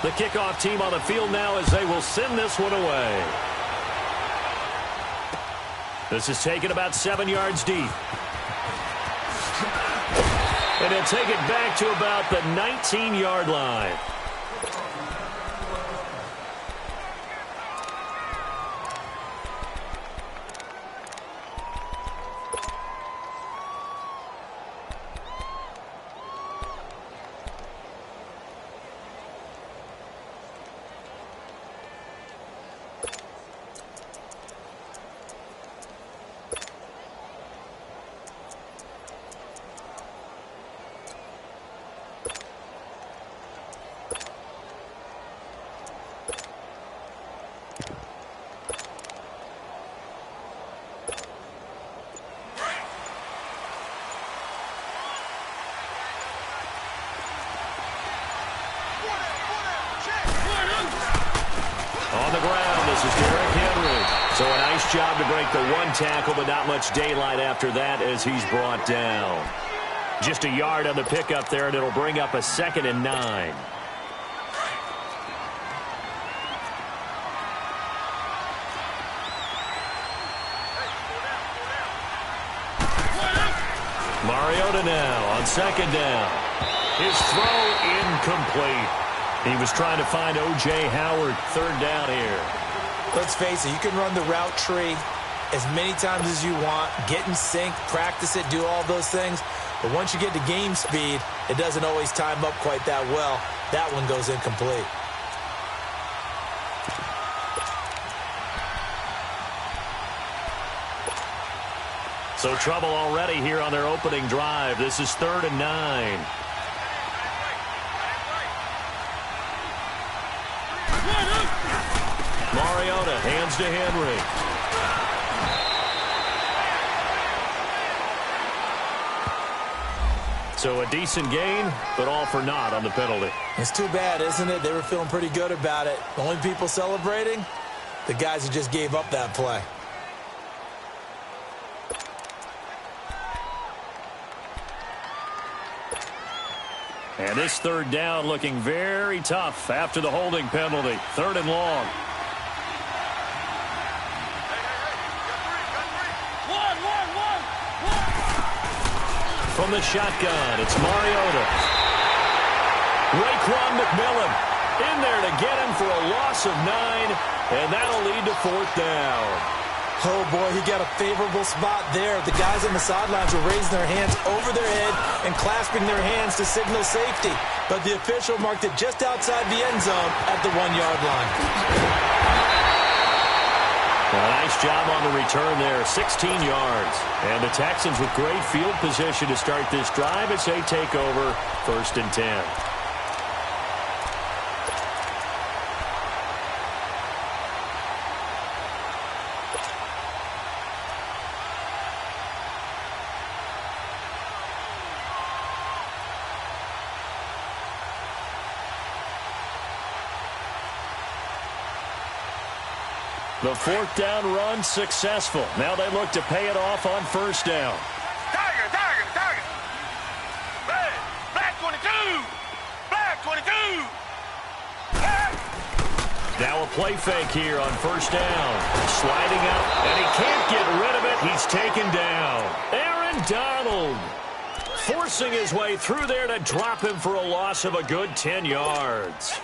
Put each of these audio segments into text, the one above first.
The kickoff team on the field now as they will send this one away. This is taken about 7 yards deep. And he'll take it back to about the 19-yard line. So a nice job to break the one tackle, but not much daylight after that as he's brought down. Just a yard on the pickup there, and it'll bring up a 2nd and 9. Mariota now on 2nd down. His throw incomplete. He was trying to find O.J. Howard, 3rd down here. Let's face it, you can run the route tree as many times as you want, get in sync, practice it, do all those things. But once you get to game speed, it doesn't always time up quite that well. That one goes incomplete. So trouble already here on their opening drive. This is 3rd and 9. Mariota hands to Henry. So a decent gain, but all for naught on the penalty. It's too bad, isn't it? They were feeling pretty good about it. The only people celebrating, the guys who just gave up that play. And this 3rd down looking very tough after the holding penalty. 3rd and long. From the shotgun, it's Mariota. Raekwon McMillan in there to get him for a loss of 9, and that'll lead to 4th down. Oh, boy, he got a favorable spot there. The guys on the sidelines were raising their hands over their head and clasping their hands to signal safety. But the official marked it just outside the end zone at the 1-yard line. A nice job on the return there, 16 yards. And the Texans with great field position to start this drive as they take over 1st and 10. The 4th down run successful. Now they look to pay it off on 1st down. Tiger. Hey, black 22. Black 22. Hey. Now a play fake here on 1st down. Sliding out, and he can't get rid of it. He's taken down. Aaron Donald forcing his way through there to drop him for a loss of a good 10 yards.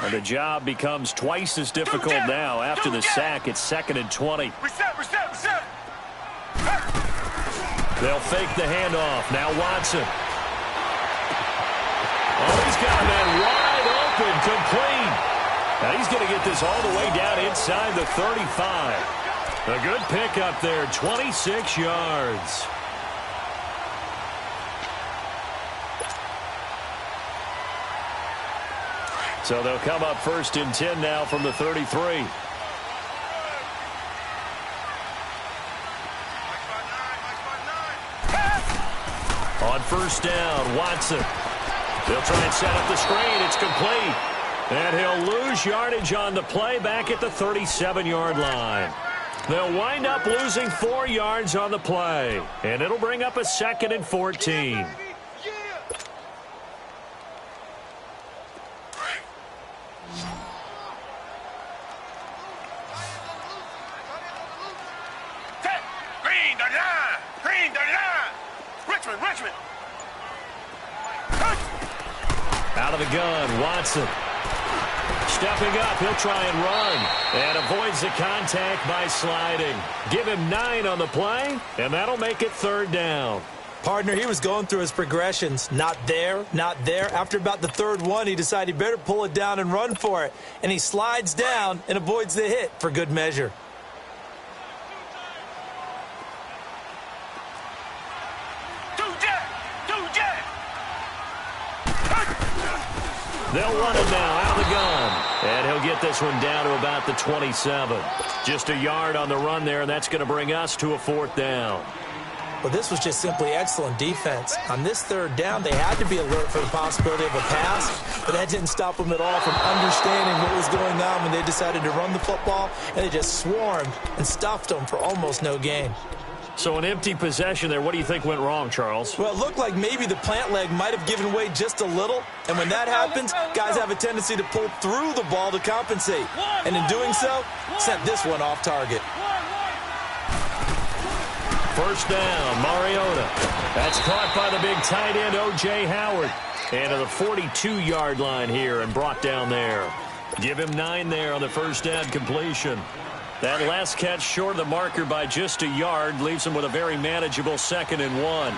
And the job becomes twice as difficult now after the sack. It's 2nd and 20. Reset. They'll fake the handoff. Now Watson. Oh, he's got a man wide open, complete. Now he's going to get this all the way down inside the 35. A good pickup there, 26 yards. So they'll come up 1st and 10 now from the 33. On 1st down, Watson. They'll try and set up the screen. It's complete. And he'll lose yardage on the play back at the 37-yard line. They'll wind up losing 4 yards on the play. And it'll bring up a 2nd and 14. Richmond. Out of the gun, Watson. Stepping up, he'll try and run. And avoids the contact by sliding. Give him 9 on the play, and that'll make it 3rd down. Partner, he was going through his progressions. Not there, not there. After about the 3rd one, he decided he better pull it down and run for it. And he slides down and avoids the hit for good measure. They'll run him now out of the gun. And he'll get this one down to about the 27. Just a yard on the run there, and that's going to bring us to a 4th down. Well, this was just simply excellent defense. On this 3rd down, they had to be alert for the possibility of a pass, but that didn't stop them at all from understanding what was going on when they decided to run the football, and they just swarmed and stuffed them for almost no gain. So an empty possession there. What do you think went wrong, Charles? Well, it looked like maybe the plant leg might have given way just a little. And when that happens, guys have a tendency to pull through the ball to compensate. And in doing so, sent this one off target. 1st down, Mariota. That's caught by the big tight end, O.J. Howard. And to the 42-yard line here and brought down there. Give him 9 there on the 1st down completion. That last catch short of the marker by just a yard leaves him with a very manageable 2nd and 1.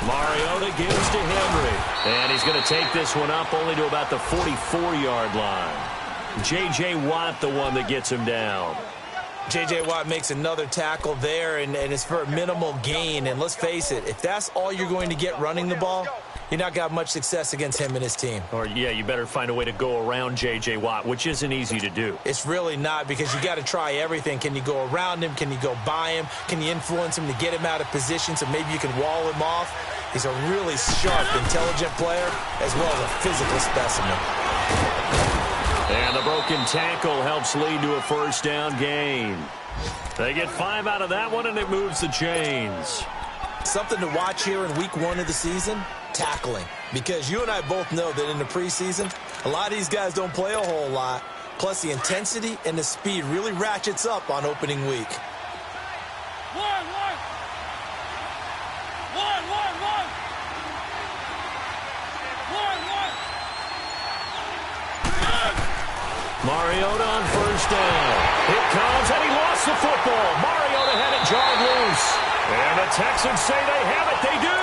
Mariota gives to Henry. And he's going to take this one up only to about the 44-yard line. J.J. Watt, the one that gets him down. J.J. Watt makes another tackle there, and it's for a minimal gain. And let's face it, if that's all you're going to get running the ball, you're not going to have much success against him and his team. Or, yeah, you better find a way to go around J.J. Watt, which isn't easy to do. It's really not, because you got to try everything. Can you go around him? Can you go by him? Can you influence him to get him out of position so maybe you can wall him off? He's a really sharp, intelligent player, as well as a physical specimen. And the broken tackle helps lead to a 1st down gain. They get 5 out of that one, and it moves the chains. Something to watch here in week 1 of the season, tackling. Because you and I both know that in the preseason, a lot of these guys don't play a whole lot. Plus, the intensity and the speed really ratchets up on opening week. Mariota on 1st down. It comes, and he lost the football. Mariota had it jarred loose. And the Texans say they have it. They do.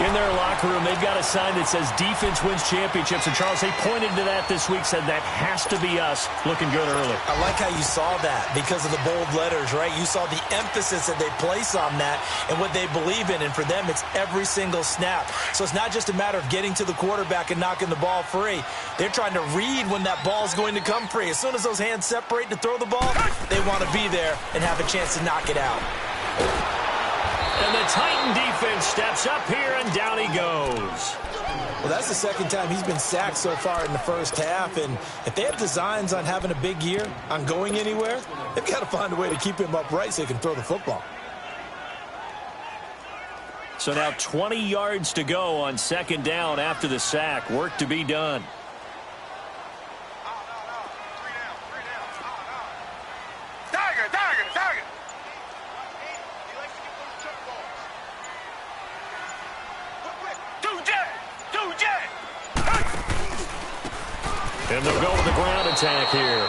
In their locker room, they've got a sign that says defense wins championships. And, Charles, they pointed to that this week, said that has to be us. Looking good early. I like how you saw that because of the bold letters, right? You saw the emphasis that they place on that and what they believe in. And for them, it's every single snap. So it's not just a matter of getting to the quarterback and knocking the ball free. They're trying to read when that ball is going to come free. As soon as those hands separate to throw the ball, they want to be there and have a chance to knock it out. And the Titan defense steps up here, and down he goes. Well, that's the 2nd time he's been sacked so far in the 1st half. And if they have designs on having a big year, on going anywhere, they've got to find a way to keep him upright so he can throw the football. So now 20 yards to go on 2nd down after the sack. Work to be done. And they'll go with the ground attack here.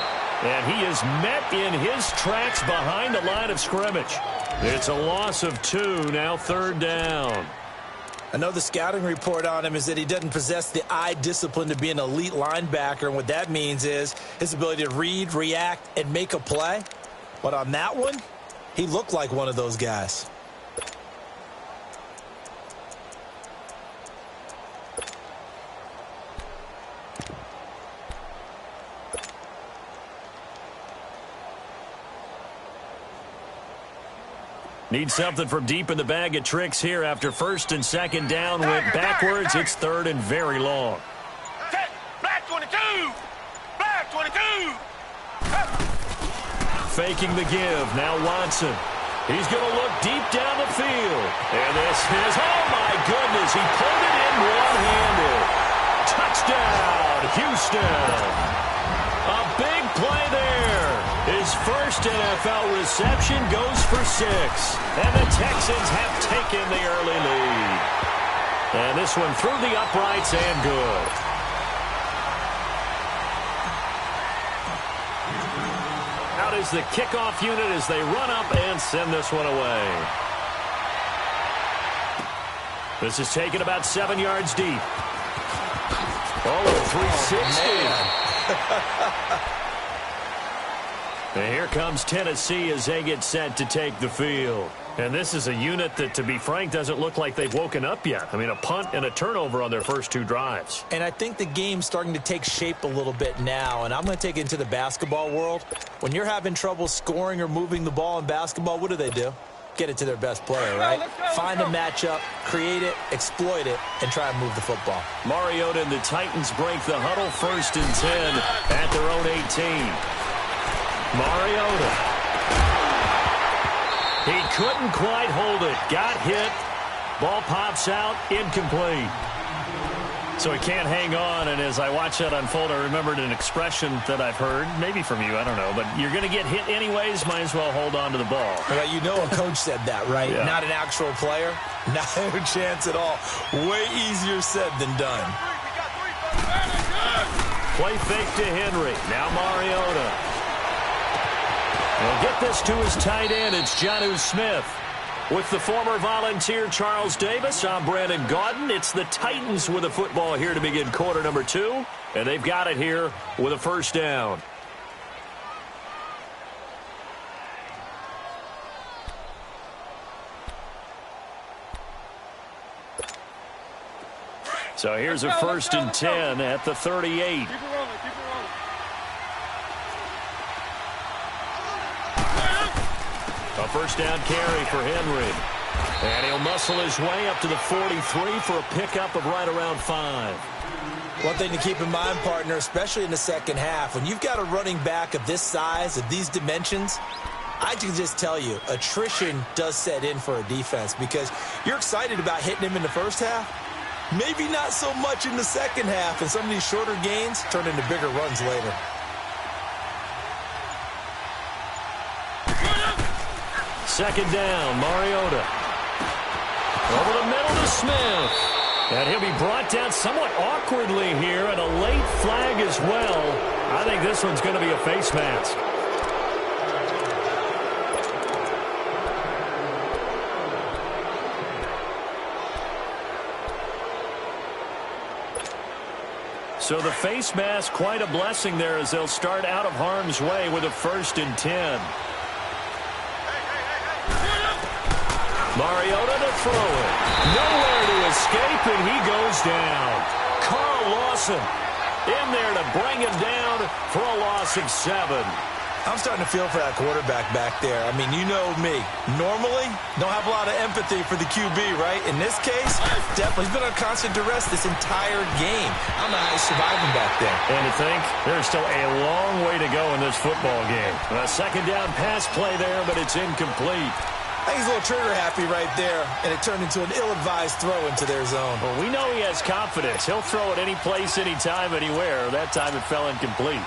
And he is met in his tracks behind the line of scrimmage. It's a loss of 2, now 3rd down. I know the scouting report on him is that he doesn't possess the eye discipline to be an elite linebacker. And what that means is his ability to read, react, and make a play. But on that one, he looked like one of those guys. Need something from deep in the bag of tricks here after 1st and 2nd down went backwards. It's 3rd and very long. Black 22! Black 22! Faking the give. Now Watson. He's going to look deep down the field. And this is, oh my goodness, he pulled it in one-handed. Touchdown, Houston. A big play there. His first NFL reception goes for 6. And the Texans have taken the early lead. And this one through the uprights and good. Out is the kickoff unit as they run up and send this one away. This is taken about 7 yards deep. Oh, 360. And here comes Tennessee as they get set to take the field. And this is a unit that, to be frank, doesn't look like they've woken up yet. I mean, a punt and a turnover on their first 2 drives. And I think the game's starting to take shape a little bit now. And I'm going to take it into the basketball world. When you're having trouble scoring or moving the ball in basketball, what do? Get it to their best player, right? Find a matchup, create it, exploit it, and try and move the football. Mariota and the Titans break the huddle, 1st and 10 at their own 18. Mariota. He couldn't quite hold it. Got hit. Ball pops out. Incomplete. So he can't hang on, and as I watch that unfold, I remembered an expression that I've heard, maybe from you, I don't know, but you're going to get hit anyways, might as well hold on to the ball. Well, you know a coach said that, right? Yeah. Not an actual player. No chance at all. Way easier said than done. Play fake to Henry. Now Mariota. He'll get this to his tight end. It's Jonnu Smith. With the former Volunteer Charles Davis, I'm Brandon Gaudin. It's the Titans with a football here to begin quarter number 2. And they've got it here with a 1st down. So here's a 1st and 10 at the 38. A 1st down carry for Henry. And he'll muscle his way up to the 43 for a pickup of right around 5. One thing to keep in mind, partner, especially in the second half, when you've got a running back of this size, of these dimensions, I can just tell you, attrition does set in for a defense because you're excited about hitting him in the first half. Maybe not so much in the second half, and some of these shorter gains turn into bigger runs later. Second down, Mariota. Over the middle to Smith. And he'll be brought down somewhat awkwardly here, and a late flag as well. I think this one's going to be a face mask. So the face mask, quite a blessing there as they'll start out of harm's way with a 1st and 10. Mariota to throw it. Nowhere to escape, and he goes down. Carl Lawson in there to bring him down for a loss of 7. I'm starting to feel for that quarterback back there. I mean, you know me. Normally, don't have a lot of empathy for the QB, right? In this case, definitely. He's been on constant duress this entire game. I don't know how he's surviving back there. And to think, there's still a long way to go in this football game. A 2nd down pass play there, but it's incomplete. I think he's a little trigger happy right there, and it turned into an ill-advised throw into their zone. Well, we know he has confidence. He'll throw it any place, anytime, anywhere. That time it fell incomplete.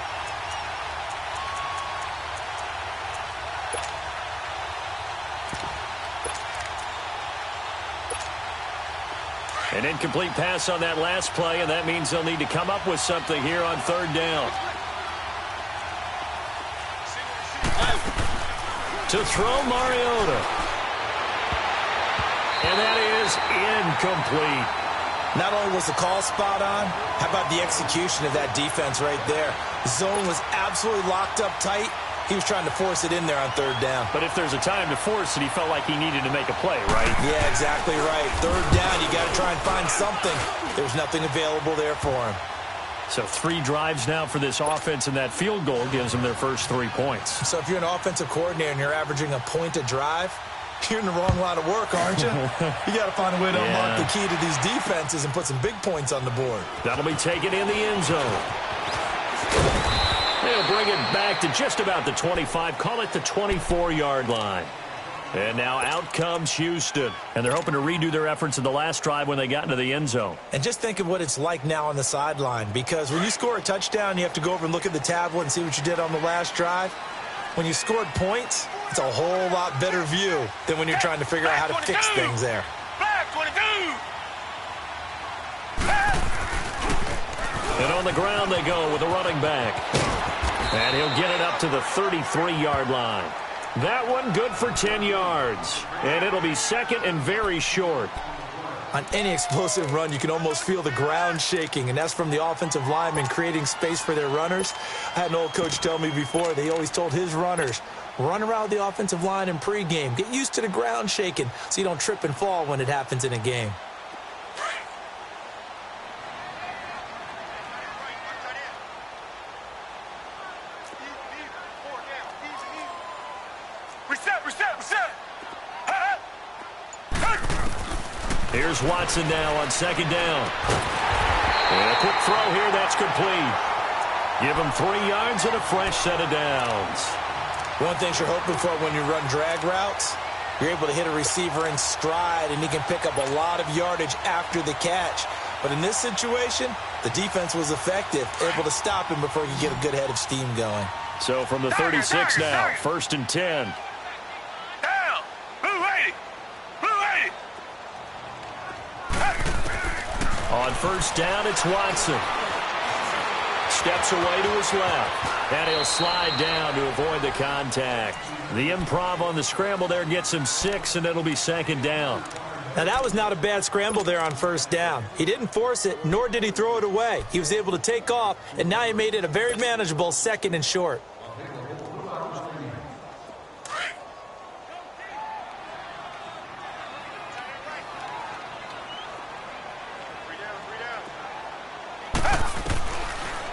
An incomplete pass on that last play, and that means they'll need to come up with something here on 3rd down. To throw Mariota. And that is incomplete. Not only was the call spot on, how about the execution of that defense right there? The zone was absolutely locked up tight. He was trying to force it in there on 3rd down. But if there's a time to force it, he felt like he needed to make a play, right? Yeah, exactly right. 3rd down, you got to try and find something. There's nothing available there for him. So 3 drives now for this offense, and that field goal gives them their first 3 points. So if you're an offensive coordinator and you're averaging a point a drive, you're in the wrong line of work, aren't you? You got to find a way to unlock the key to these defenses and put some big points on the board. That'll be taken in the end zone. They'll bring it back to just about the 25. Call it the 24-yard line. And now out comes Houston. And they're hoping to redo their efforts in the last drive when they got into the end zone. And just think of what it's like now on the sideline, because when you score a touchdown, you have to go over and look at the tablet and see what you did on the last drive. When you scored points, it's a whole lot better view than when you're trying to figure out how to fix things there. Flag 22. And on the ground they go with a running back. And he'll get it up to the 33-yard line. That one good for 10 yards. And it'll be second and very short. On any explosive run, you can almost feel the ground shaking, and that's from the offensive linemen creating space for their runners. I had an old coach tell me before, they always told his runners, run around the offensive line in pregame. Get used to the ground shaking so you don't trip and fall when it happens in a game. Here's Watson now on second down. And a quick throw here, that's complete. Give him 3 yards and a fresh set of downs. One thing you're hoping for when you run drag routes, you're able to hit a receiver in stride, and he can pick up a lot of yardage after the catch. But in this situation, the defense was effective, able to stop him before he could get a good head of steam going. So from the 36 now, first and 10. On first down, it's Watson. Steps away to his left. And he'll slide down to avoid the contact. The improv on the scramble there gets him 6, and it'll be second down. Now, that was not a bad scramble there on first down. He didn't force it, nor did he throw it away. He was able to take off, and now he made it a very manageable second and short.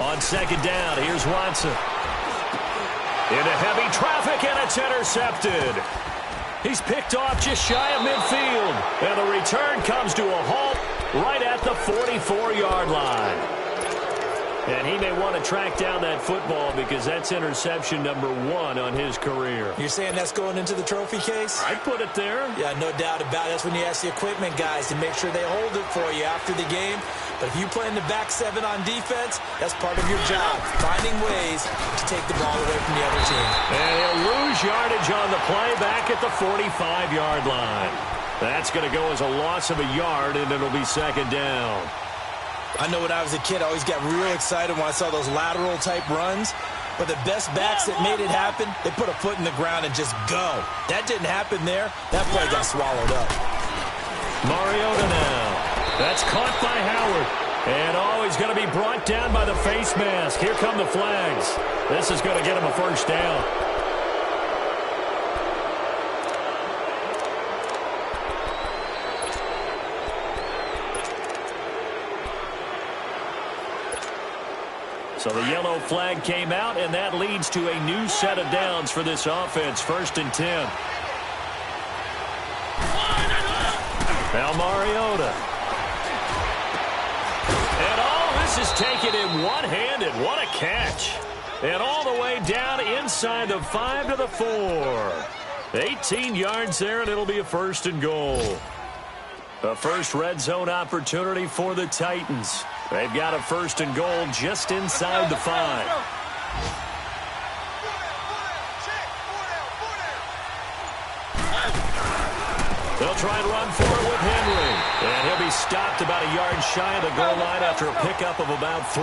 On second down, here's Watson. Into heavy traffic, and it's intercepted. He's picked off just shy of midfield. And the return comes to a halt right at the 44-yard line. And he may want to track down that football because that's interception number 1 on his career. You're saying that's going into the trophy case? I'd put it there. Yeah, no doubt about it. That's when you ask the equipment guys to make sure they hold it for you after the game. But if you play in the back 7 on defense, that's part of your job, finding ways to take the ball away from the other team. And he'll lose yardage on the play back at the 45-yard line. That's going to go as a loss of a yard, and it'll be second down. I know when I was a kid, I always got real excited when I saw those lateral-type runs. But the best backs that made it happen, they put a foot in the ground and just go. That didn't happen there. That play got swallowed up. Mariota now. That's caught by Howard. And he's going to be brought down by the face mask. Here come the flags. This is going to get him a first down. So the yellow flag came out, and that leads to a new set of downs for this offense. First and 10. Now Mariota. And this is taken in one-handed. What a catch. And all the way down inside the 5 to the 4. 18 yards there, and it'll be a first and goal. A first red zone opportunity for the Titans. They've got a first and goal just inside the 5. They'll try and run for it with Henry. And he'll be stopped about a yard shy of the goal line after a pickup of about 3.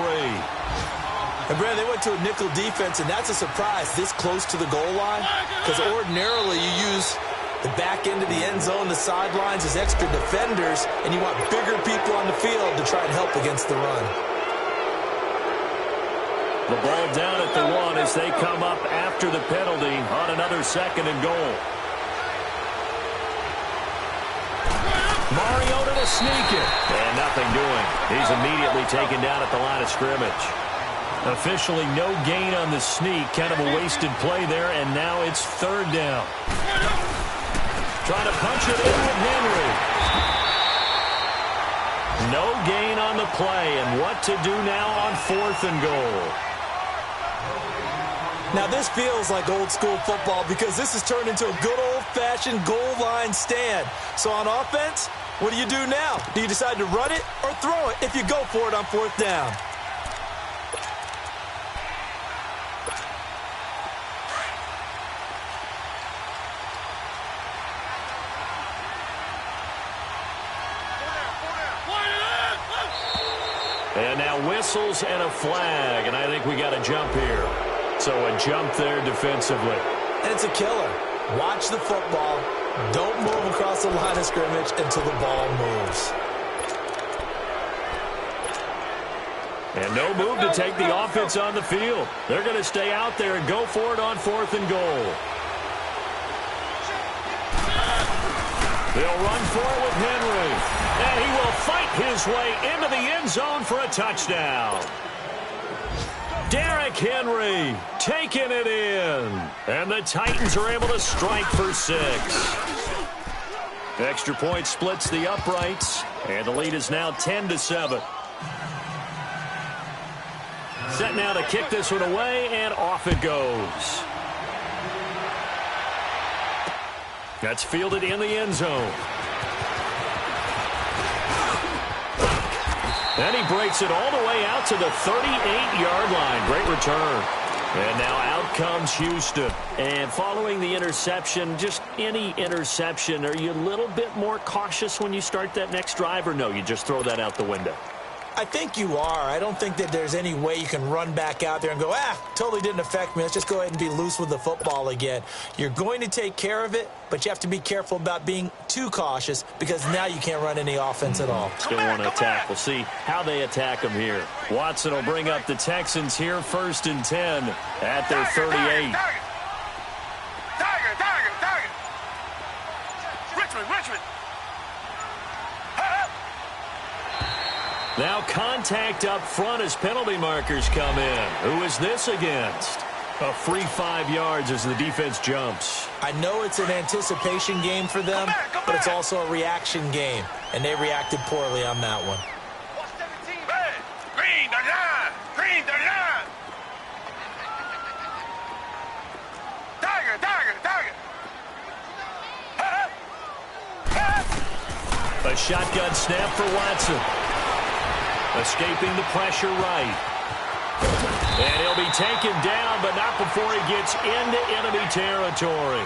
And, Brad, they went to a nickel defense, and that's a surprise this close to the goal line. Because ordinarily you use the back end of the end zone, the sidelines as extra defenders, and you want bigger people on the field to try and help against the run. The ball down at the 1 as they come up after the penalty on another second and goal. Mariota to sneak it. And nothing doing. He's immediately taken down at the line of scrimmage. Officially no gain on the sneak. Kind of a wasted play there, and now it's third down. Trying to punch it in with Henry. No gain on the play, and what to do now on 4th and goal. Now, this feels like old-school football because this has turned into a good old-fashioned goal line stand. So on offense, what do you do now? Do you decide to run it or throw it if you go for it on 4th down? And now whistles and a flag, and I think we got a jump here. So a jump there defensively. And it's a killer. Watch the football. Don't move across the line of scrimmage until the ball moves. And no move to take the offense on the field. They're going to stay out there and go for it on 4th and goal. They'll run for it with Henry. And he will fight his way into the end zone for a touchdown. Derrick Henry taking it in. And the Titans are able to strike for 6. Extra point splits the uprights. And the lead is now 10-7. Set now to kick this one away, and off it goes. That's fielded in the end zone. And he breaks it all the way out to the 38-yard line. Great return. And now out comes Houston. And following the interception, just any interception, are you a little bit more cautious when you start that next drive, or no, you just throw that out the window? I think you are. I don't think that there's any way you can run back out there and go, totally didn't affect me. Let's just go ahead and be loose with the football again. You're going to take care of it, but you have to be careful about being too cautious because now you can't run any offense at all. Still want to attack. We'll see how they attack them here. Watson will bring up the Texans here 1st and 10 at their 38. Tiger. Richmond. Now contact up front as penalty markers come in. Who is this against? A free 5 yards as the defense jumps. I know it's an anticipation game for them, but it's also a reaction game, and they reacted poorly on that one. Green 39. Tiger. A shotgun snap for Watson. Escaping the pressure right. And he'll be taken down, but not before he gets into enemy territory.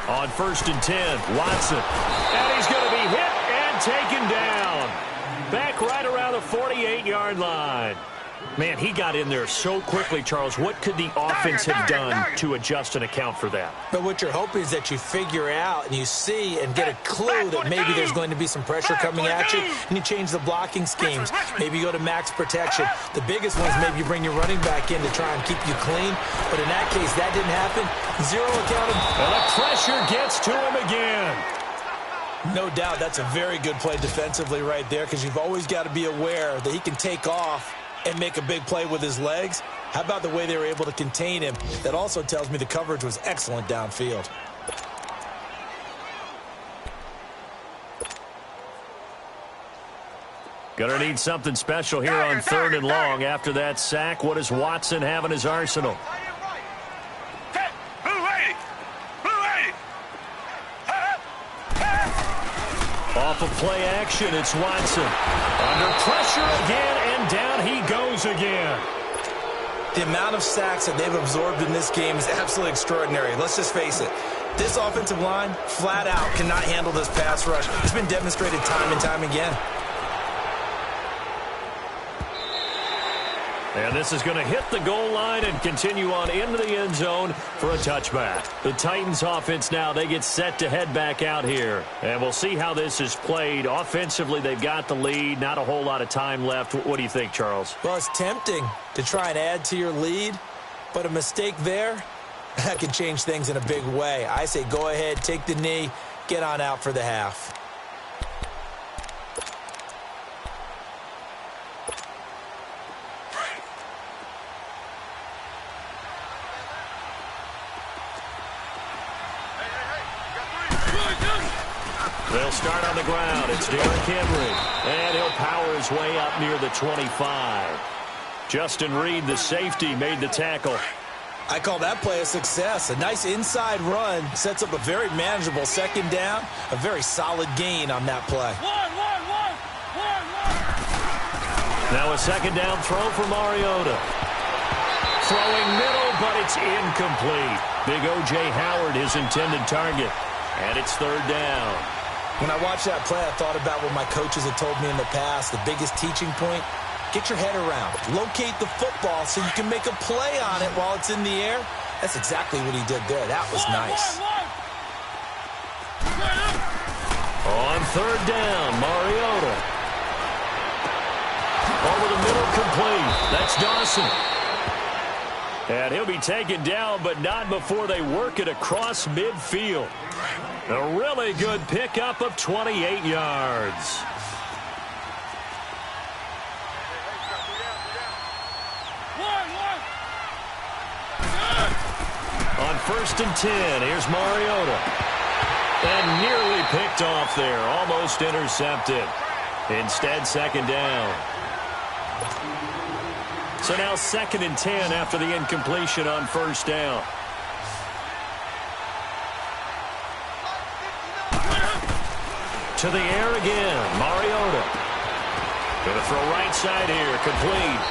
On 1st and 10, Watson. And he's going to be hit and taken down. Back right around the 48-yard line. Man, he got in there so quickly, Charles. What could the offense have done to adjust and account for that? But what you're hoping is that you figure out and you see and get a clue that maybe there's going to be some pressure coming at you, and you change the blocking schemes. Maybe you go to max protection. The biggest one is maybe you bring your running back in to try and keep you clean. But in that case, that didn't happen. Zero accountability. And the pressure gets to him again. No doubt that's a very good play defensively right there because you've always got to be aware that he can take off and make a big play with his legs. How about the way they were able to contain him? That also tells me the coverage was excellent downfield. Gonna need something special here on 3rd and long. After that sack, what does Watson have in his arsenal? Off of play action, it's Watson. Under pressure again, and down he goes again. The amount of sacks that they've absorbed in this game is absolutely extraordinary. Let's just face it. This offensive line, flat out, cannot handle this pass rush. It's been demonstrated time and time again. And this is going to hit the goal line and continue on into the end zone for a touchback. The Titans offense now, they get set to head back out here. And we'll see how this is played. Offensively, they've got the lead. Not a whole lot of time left. What do you think, Charles? Well, it's tempting to try and add to your lead, but a mistake there, that can change things in a big way. I say go ahead, take the knee, get on out for the half. They'll start on the ground. It's Derrick Henry. And he'll power his way up near the 25. Justin Reed, the safety, made the tackle. I call that play a success. A nice inside run sets up a very manageable second down. A very solid gain on that play. Now a second down throw for Mariota. Throwing middle, but it's incomplete. Big O.J. Howard, his intended target. And it's third down. When I watched that play, I thought about what my coaches had told me in the past. The biggest teaching point, get your head around. Locate the football so you can make a play on it while it's in the air. That's exactly what he did there. That was nice. On third down, Mariota. Over the middle, complete. That's Dawson. And he'll be taken down, but not before they work it across midfield. A really good pickup of 28 yards. On 1st and 10, here's Mariota. And nearly picked off there, almost intercepted. Instead, second down. So now 2nd and 10 after the incompletion on 1st down. To the air again, Mariota. Going to throw right side here, complete.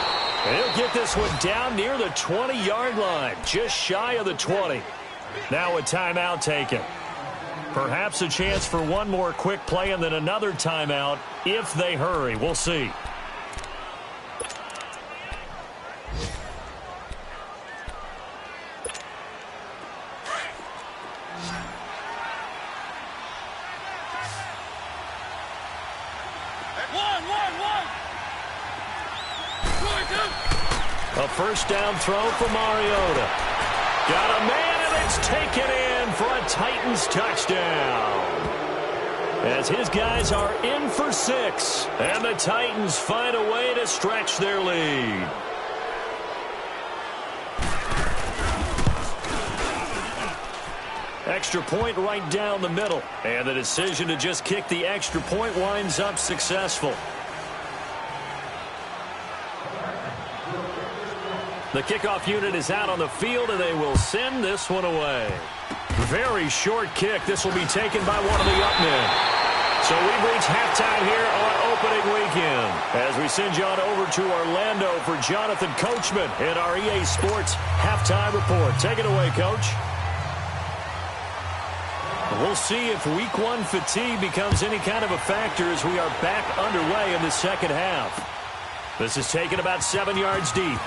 And he'll get this one down near the 20-yard line, just shy of the 20. Now a timeout taken. Perhaps a chance for one more quick play and then another timeout if they hurry. We'll see. A first down throw for Mariota. Got a man, and it's taken in for a Titans touchdown. As his guys are in for 6, and the Titans find a way to stretch their lead. Extra point right down the middle. And the decision to just kick the extra point winds up successful. The kickoff unit is out on the field, and they will send this one away. Very short kick. This will be taken by one of the up men. So we've reached halftime here on opening weekend. As we send you on over to Orlando for Jonathan Coachman in our EA Sports halftime report. Take it away, Coach. We'll see if week 1 fatigue becomes any kind of a factor as we are back underway in the second half. This is taken about 7 yards deep.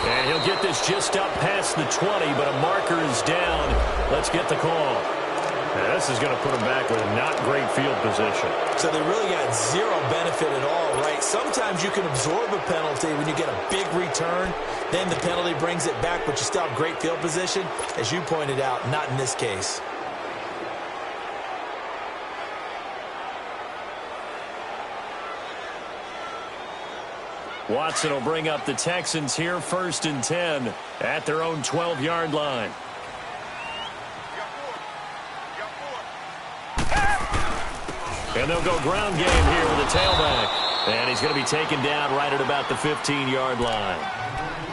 And he'll get this just up past the 20, but a marker is down. Let's get the call. Now, this is going to put him back with a not great field position. So they really got zero benefit at all, right? Sometimes you can absorb a penalty when you get a big return. Then the penalty brings it back, but you still have great field position. As you pointed out, not in this case. Watson will bring up the Texans here, 1st and 10 at their own 12-yard line. And they'll go ground game here with a tailback. And he's going to be taken down right at about the 15-yard line.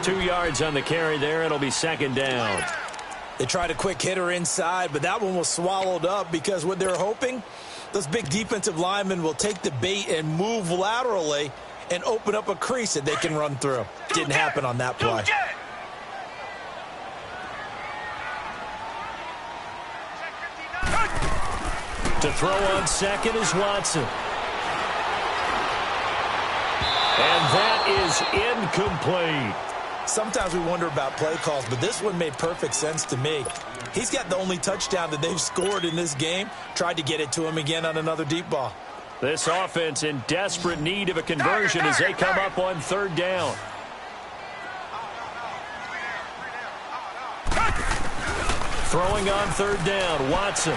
2 yards on the carry there. It'll be second down. They tried a quick hitter inside, but that one was swallowed up because what they're hoping, those big defensive linemen will take the bait and move laterally and open up a crease that they can run through. Didn't happen on that play. To throw on second is Watson. And that is incomplete. Sometimes we wonder about play calls, but this one made perfect sense to me. He's got the only touchdown that they've scored in this game. Tried to get it to him again on another deep ball. This offense in desperate need of a conversion as they come up on third down. Throwing on third down, Watson.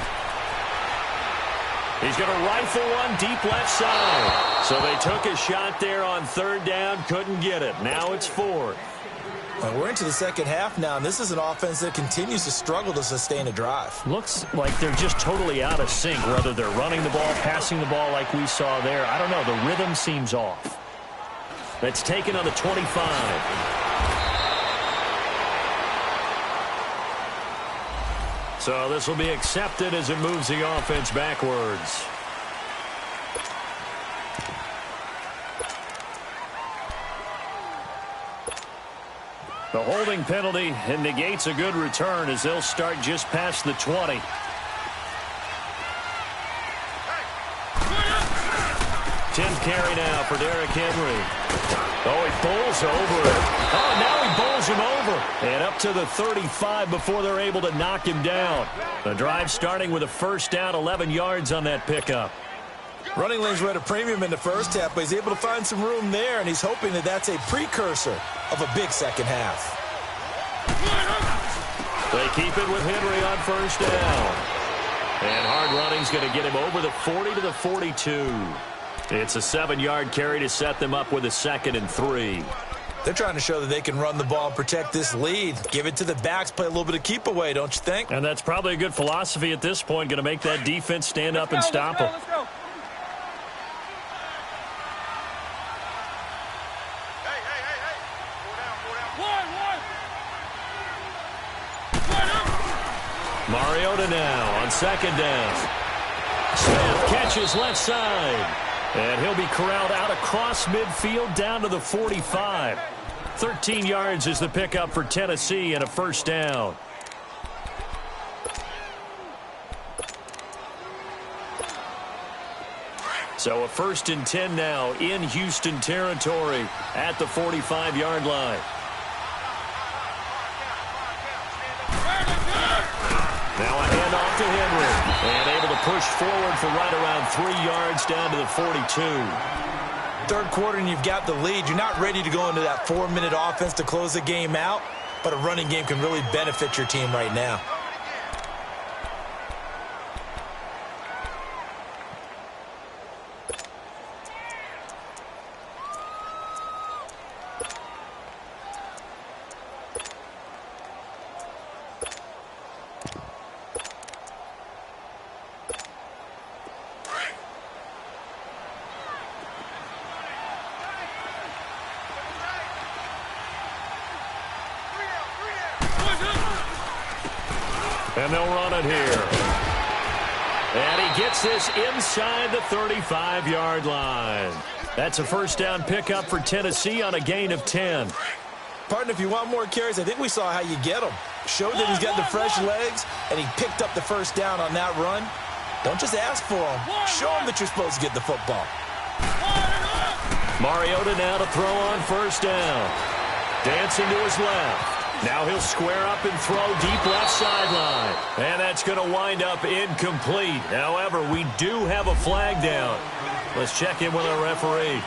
He's going to rifle one deep left side. So they took a shot there on third down, couldn't get it. Now it's fourth. We're into the second half now, and this is an offense that continues to struggle to sustain a drive. Looks like they're just totally out of sync, whether they're running the ball, passing the ball like we saw there. I don't know. The rhythm seems off. That's taken on the 25. So this will be accepted as it moves the offense backwards. The holding penalty and negates a good return as they'll start just past the 20. 10th carry now for Derrick Henry. Oh, he bowls over it. Oh, now he bowls him over. And up to the 35 before they're able to knock him down. The drive starting with a first down, 11 yards on that pickup. Running lanes were at a premium in the first half, but he's able to find some room there, and he's hoping that that's a precursor of a big second half. They keep it with Henry on first down. And hard running's going to get him over the 40 to the 42. It's a 7-yard carry to set them up with a 2nd and 3. They're trying to show that they can run the ball and protect this lead. Give it to the backs, play a little bit of keep away, don't you think? And that's probably a good philosophy at this point, going to make that defense stand up and stop them. Mariota now on second down. Smith catches left side. And he'll be corralled out across midfield down to the 45. 13 yards is the pickup for Tennessee and a first down. So a 1st and 10 now in Houston territory at the 45-yard line. Now a handoff to Henry. And able to push forward for right around 3 yards down to the 42. Third quarter and you've got the lead. You're not ready to go into that 4-minute offense to close the game out, but a running game can really benefit your team right now. And they'll run it here. And he gets this inside the 35-yard line. That's a first down pickup for Tennessee on a gain of 10. Partner, if you want more carries, I think we saw how you get them. Showed that he's got the fresh legs, and he picked up the first down on that run. Don't just ask for them. Show them that you're supposed to get the football. Mariota now to throw on first down. Dancing to his left. Now he'll square up and throw deep left sideline. And that's going to wind up incomplete. However, we do have a flag down. Let's check in with our referee.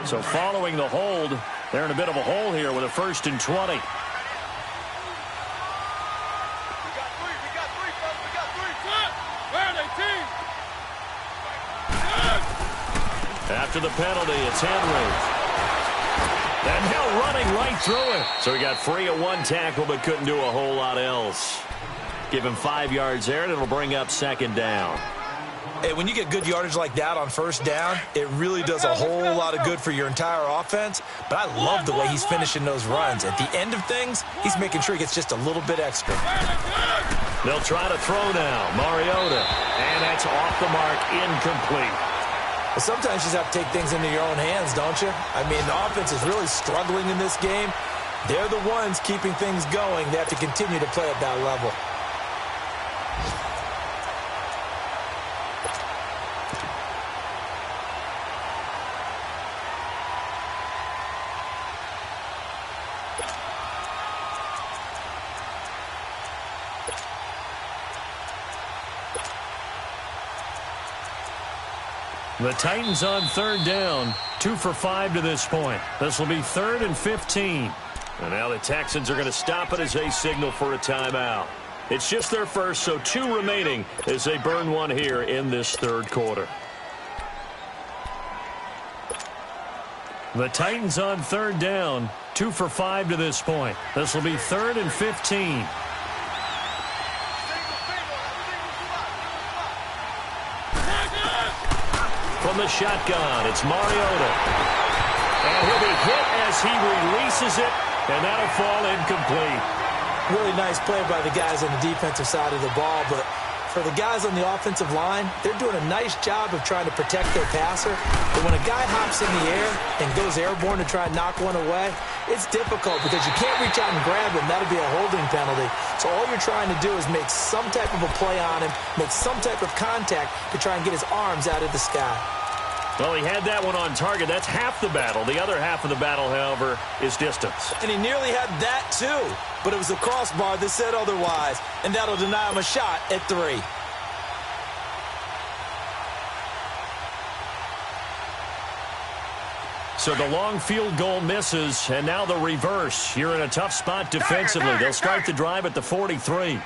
So following the hold, they're in a bit of a hole here with a 1st and 20. After the penalty, it's Henry. And now running right through it. So he got free of one tackle but couldn't do a whole lot else. Give him 5 yards there, and it'll bring up 2nd down. Hey, when you get good yardage like that on first down, it really does a whole lot of good for your entire offense. But I love the way he's finishing those runs. At the end of things, he's making sure he gets just a little bit extra. They'll try to throw now. Mariota. And that's off the mark, incomplete. But sometimes you just have to take things into your own hands, don't you? I mean, the offense is really struggling in this game. They're the ones keeping things going. They have to continue to play at that level. The Titans on third down, 2 for 5 to this point. This will be 3rd and 15. And now the Texans are going to stop it as they signal for a timeout. It's just their first, so 2 remaining as they burn one here in this third quarter. The Titans on third down, 2 for 5 to this point. This will be 3rd and 15. From the shotgun, it's Mariota. And he'll be hit as he releases it, and that'll fall incomplete. Really nice play by the guys on the defensive side of the ball, but for the guys on the offensive line, they're doing a nice job of trying to protect their passer. But when a guy hops in the air and goes airborne to try and knock one away, it's difficult because you can't reach out and grab him. That'll be a holding penalty. So all you're trying to do is make some type of a play on him, make some type of contact to try and get his arms out of the sky. Well, he had that one on target. That's half the battle. The other half of the battle, however, is distance. And he nearly had that, too. But it was the crossbar that said otherwise. And that'll deny him a shot at 3. So the long field goal misses, and now the reverse. You're in a tough spot defensively. They'll start the drive at the 43.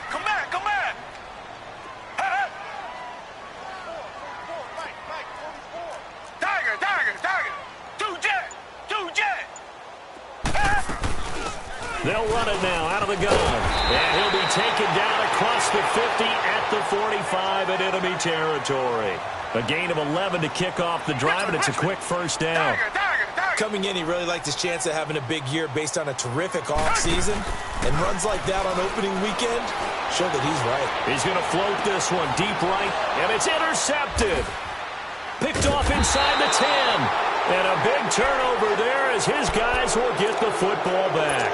Come back, come back. Tiger, tiger, tiger. 2 jet. They'll run it now out of the gun. And he'll be taken down across the 50 at the 45 in enemy territory. A gain of 11 to kick off the drive, and it's a quick first down. Coming in, he really liked his chance of having a big year based on a terrific offseason. And runs like that on opening weekend show that he's right. He's going to float this one deep right, and it's intercepted. Picked off inside the 10. And a big turnover there as his guys will get the football back.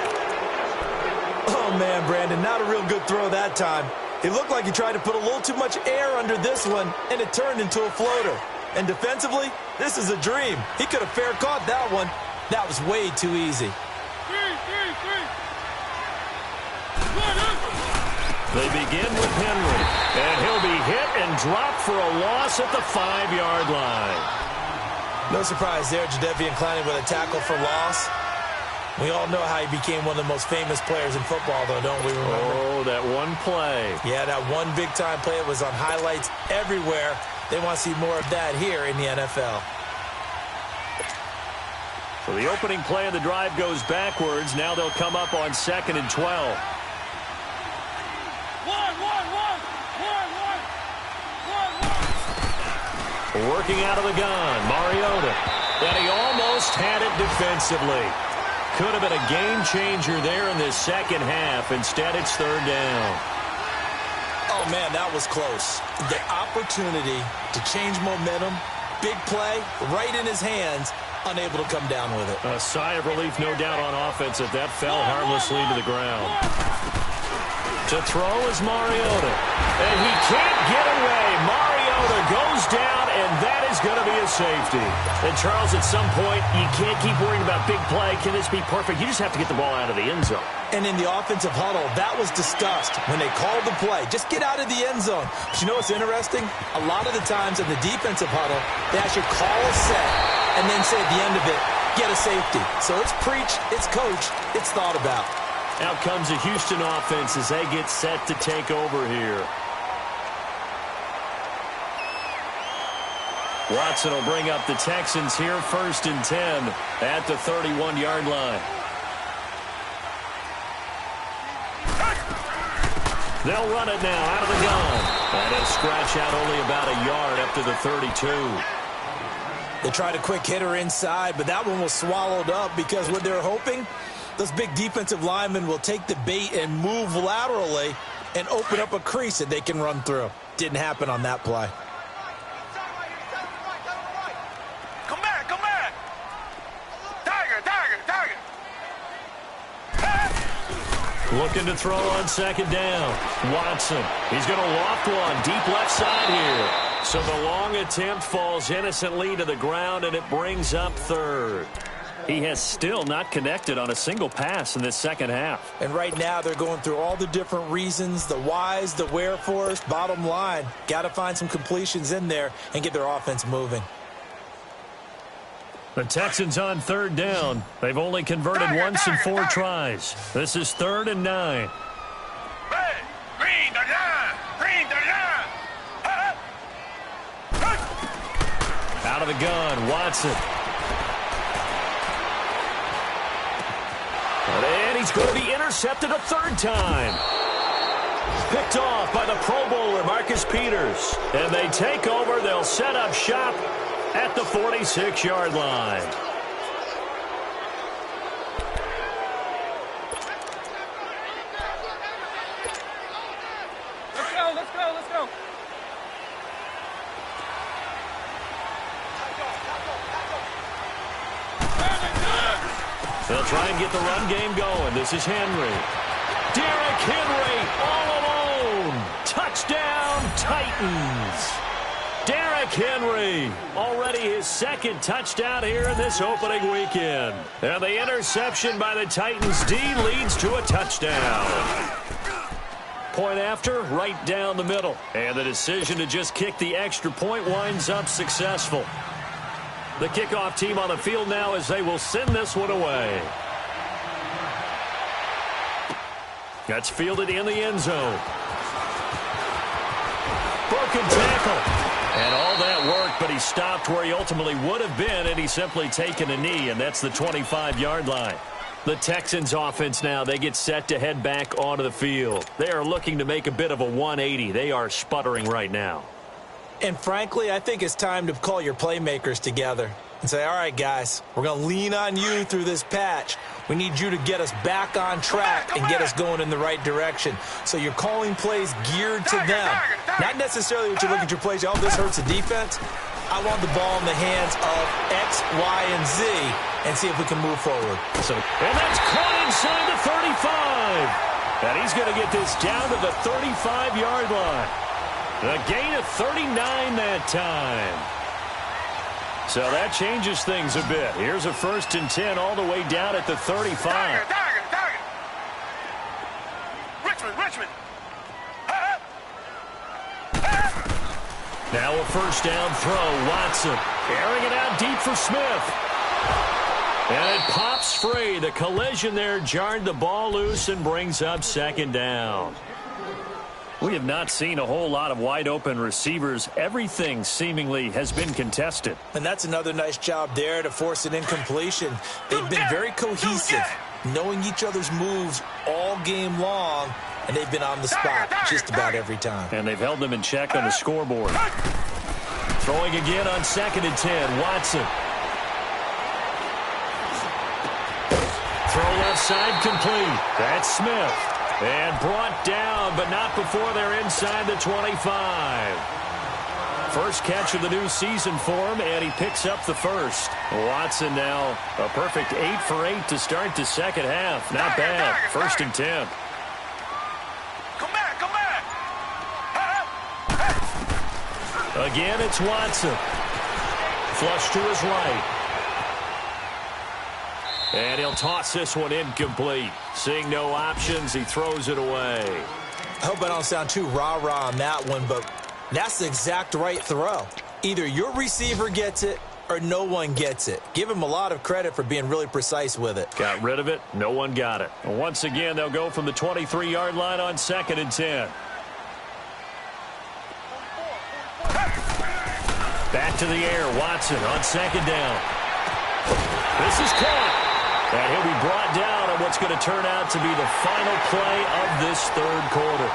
Oh, man, Brandon, not a real good throw that time. It looked like he tried to put a little too much air under this one, and it turned into a floater. And defensively, this is a dream. He could have fair caught that one. That was way too easy. They begin with Henry, and he'll be hit and dropped for a loss at the 5-yard line. No surprise there, Jadeveon Clowney with a tackle for loss. We all know how he became one of the most famous players in football, though, don't we remember? Oh, that one play. Yeah, that one big-time play was on highlights everywhere. They want to see more of that here in the NFL. So the opening play of the drive goes backwards. Now they'll come up on 2nd and 12. Working out of the gun, Mariota. And he almost had it defensively. Could have been a game changer there in this second half. Instead, it's 3rd down. Oh, man, that was close. The opportunity to change momentum, big play, right in his hands, unable to come down with it. A sigh of relief, no doubt, on offense if that fell harmlessly to the ground. To throw is Mariota. And he can't get away. Mariota goes down, and that is going to be a safety. And, Charles, at some point, you can't keep worrying about big play. Can this be perfect? You just have to get the ball out of the end zone. And in the offensive huddle, that was discussed when they called the play. Just get out of the end zone. But you know what's interesting? A lot of the times in the defensive huddle, they actually call a set and then say at the end of it, get a safety. So it's preached, it's coached, it's thought about. Out comes the Houston offense as they get set to take over here. Watson will bring up the Texans here 1st and 10 at the 31-yard line. They'll run it now out of the gun. And a scratch out only about a yard up to the 32. They tried a quick hitter inside, but that one was swallowed up because what they're hoping, those big defensive linemen will take the bait and move laterally and open up a crease that they can run through. Didn't happen on that play. Looking to throw on second down. Watson. He's going to loft one deep left side here. So the long attempt falls innocently to the ground, and it brings up third. He has still not connected on a single pass in this second half. And right now they're going through all the different reasons, the whys, the wherefores. Bottom line, got to find some completions in there and get their offense moving. The Texans on third down. They've only converted once in 4 tries. This is 3rd and 9. Green the line! Green the line! Out of the gun, Watson. And he's going to be intercepted a third time. Picked off by the Pro Bowler, Marcus Peters. And they take over. They'll set up shop at the 46-yard line. Let's go! They'll try and get the run game going. This is Henry. Derrick Henry all alone. Touchdown, Titans. Derrick Henry, already his second touchdown here in this opening weekend. And the interception by the Titans D leads to a touchdown. Point after, right down the middle. And the decision to just kick the extra point winds up successful. The kickoff team on the field now as they will send this one away. That's fielded in the end zone. Broken tackle. And all that work, but he stopped where he ultimately would have been, and he's simply taken a knee, and that's the 25-yard line. The Texans offense now, they get set to head back onto the field. They are looking to make a bit of a 180. They are sputtering right now. And frankly, I think it's time to call your playmakers together and say, all right, guys, we're going to lean on you through this patch. We need you to get us back on track and get us going in the right direction. So you're calling plays geared to them. Not necessarily what you look at your plays, oh, this hurts the defense. I want the ball in the hands of X, Y, and Z and see if we can move forward. And that's caught inside the 35. And he's going to get this down to the 35-yard line. A gain of 39 that time. So that changes things a bit. Here's a 1st and 10 all the way down at the 35. Target. Richmond. Now a 1st down throw. Watson airing it out deep for Smith. And it pops free. The collision there jarred the ball loose and brings up 2nd down. We have not seen a whole lot of wide-open receivers. Everything seemingly has been contested. And that's another nice job there to force an incompletion. They've been very cohesive, knowing each other's moves all game long, and they've been on the spot just about every time. And they've held them in check on the scoreboard. Throwing again on 2nd and 10, Watson. Throw left side complete. That's Smith. And brought down, but not before they're inside the 25. First catch of the new season for him, and he picks up the first. Watson now a perfect 8 for 8 to start the second half. Not bad. 1st and 10. Come back. Again, it's Watson. Flush to his right. And he'll toss this one incomplete. Seeing no options, he throws it away. I hope I don't sound too rah-rah on that one, but that's the exact right throw. Either your receiver gets it or no one gets it. Give him a lot of credit for being really precise with it. Got rid of it. No one got it. Once again, they'll go from the 23-yard line on 2nd and 10. Back to the air. Watson on 2nd down. This is caught. And he'll be brought down on what's going to turn out to be the final play of this 3rd quarter.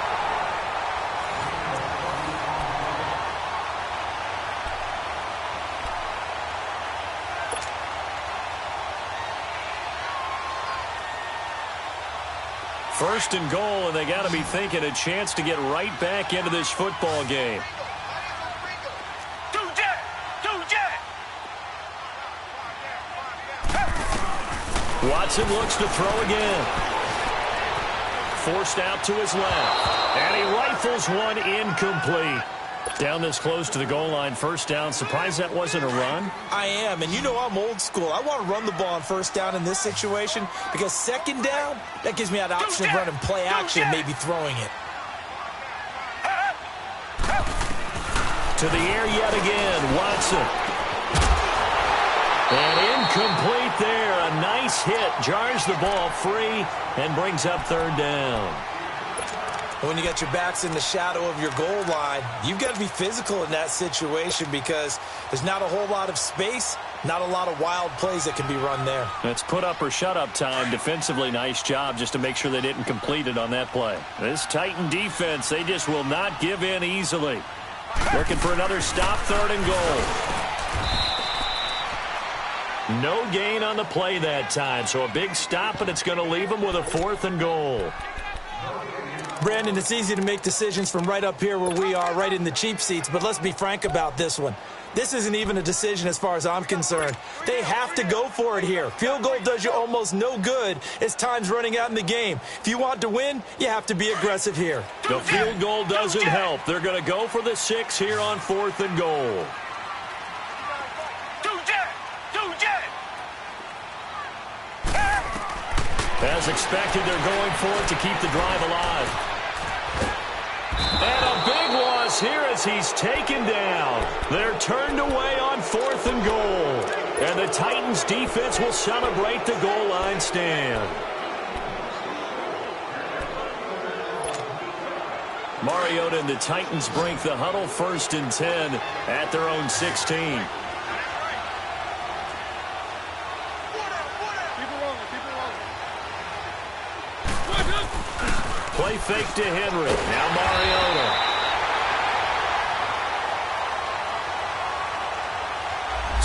First and goal, and they got to be thinking a chance to get right back into this football game. Watson looks to throw again. forced out to his left. And he rifles one incomplete. Down this close to the goal line, first down. Surprised that wasn't a run? I am, and you know I'm old school. I want to run the ball on first down in this situation because second down, that gives me that option of running play action, maybe throwing it. To the air yet again, Watson. And incomplete there. A nice hit. Jars the ball free and brings up third down. When you got your backs in the shadow of your goal line, you've got to be physical in that situation because there's not a whole lot of space, not a lot of wild plays that can be run there. It's put up or shut up time. Defensively, nice job just to make sure they didn't complete it on that play. This Titan defense, they just will not give in easily. Looking for another stop, third and goal. No gain on the play that time, so a big stop, and it's going to leave them with a fourth and goal. Brandon, it's easy to make decisions from right up here where we are, right in the cheap seats, but let's be frank about this one. This isn't even a decision as far as I'm concerned. They have to go for it here. Field goal does you almost no good as time's running out in the game. If you want to win, you have to be aggressive here. The field goal doesn't help. They're going to go for the 6 here on fourth and goal. As expected, they're going for it to keep the drive alive. And a big loss here as he's taken down. They're turned away on fourth and goal. And the Titans defense will celebrate the goal line stand. Mariota and the Titans break the huddle, 1st and 10 at their own 16. Play fake to Henry. Now Mariota.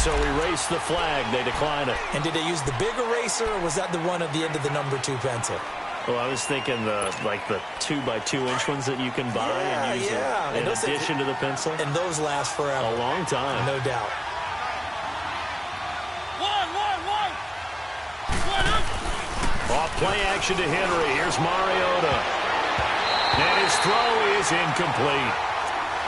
So erase the flag. They decline it. And did they use the big eraser, or was that the one at the end of the number 2 pencil? Well, I was thinking the 2x2-inch ones that you can buy and use in addition to the pencil. And those last forever. A long time. No doubt. Off play action to Henry. Here's Mariota. And his throw is incomplete.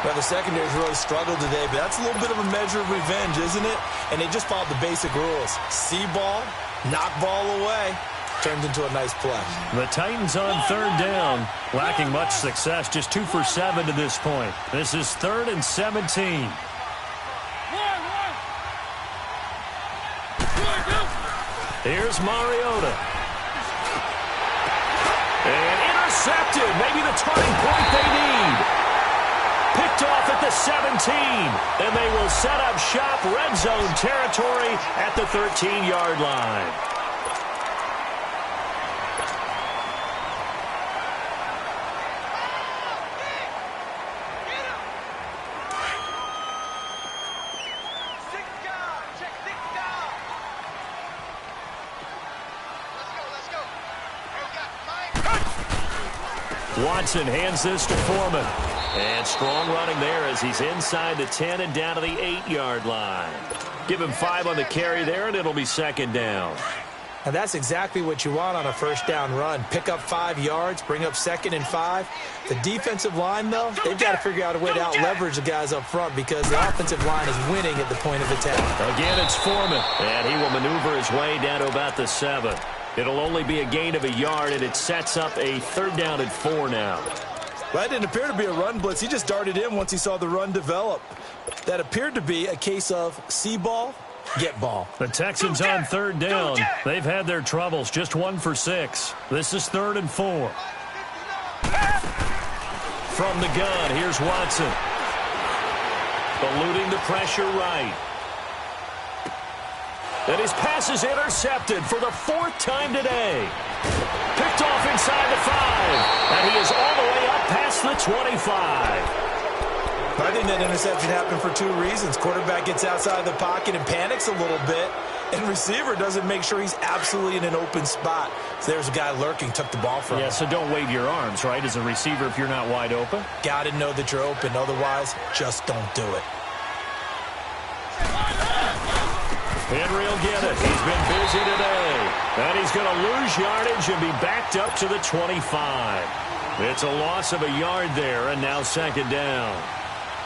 Well, the secondary's really struggled today, but that's a little bit of a measure of revenge, isn't it? And they just followed the basic rules. See ball, knock ball away. Turned into a nice play. The Titans on third down, lacking much success, just 2 for 7 to this point. This is 3rd and 17. Here's Mariota. And intercepted. Maybe the turning point they need. Picked off at the 17. And they will set up shop, red zone territory at the 13-yard line. Watson hands this to Foreman. And strong running there as he's inside the 10 and down to the 8-yard line. Give him 5 on the carry there, and it'll be 2nd down. And that's exactly what you want on a first down run. Pick up 5 yards, bring up 2nd and 5. The defensive line, though, they've got to figure out a way to out-leverage the guys up front because the offensive line is winning at the point of attack. Again, it's Foreman, and he will maneuver his way down to about the 7. It'll only be a gain of a yard, and it sets up a 3rd down and 4 now. Well, that didn't appear to be a run blitz. He just darted in once he saw the run develop. That appered to be a case of see ball, get ball. The Texans on 3rd down. They've had their troubles, just 1 for 6. This is 3rd and 4. From the gun, here's Watson. Eluding the pressure right. And his pass is intercepted for the 4th time today. Picked off inside the 5. And he is all the way up past the 25. I think that interception happened for 2 reasons. Quarterback gets outside the pocket and panics a little bit. And receiver doesn't make sure he's absolutely in an open spot. So there's a guy lurking, took the ball from him. Yeah, so don't wave your arms, right, as a receiver if you're not wide open. Got to know that you're open. Otherwise, just don't do it. Henry will get it. He's been busy today. And he's going to lose yardage and be backed up to the 25. It's a loss of a yard there, and now second down.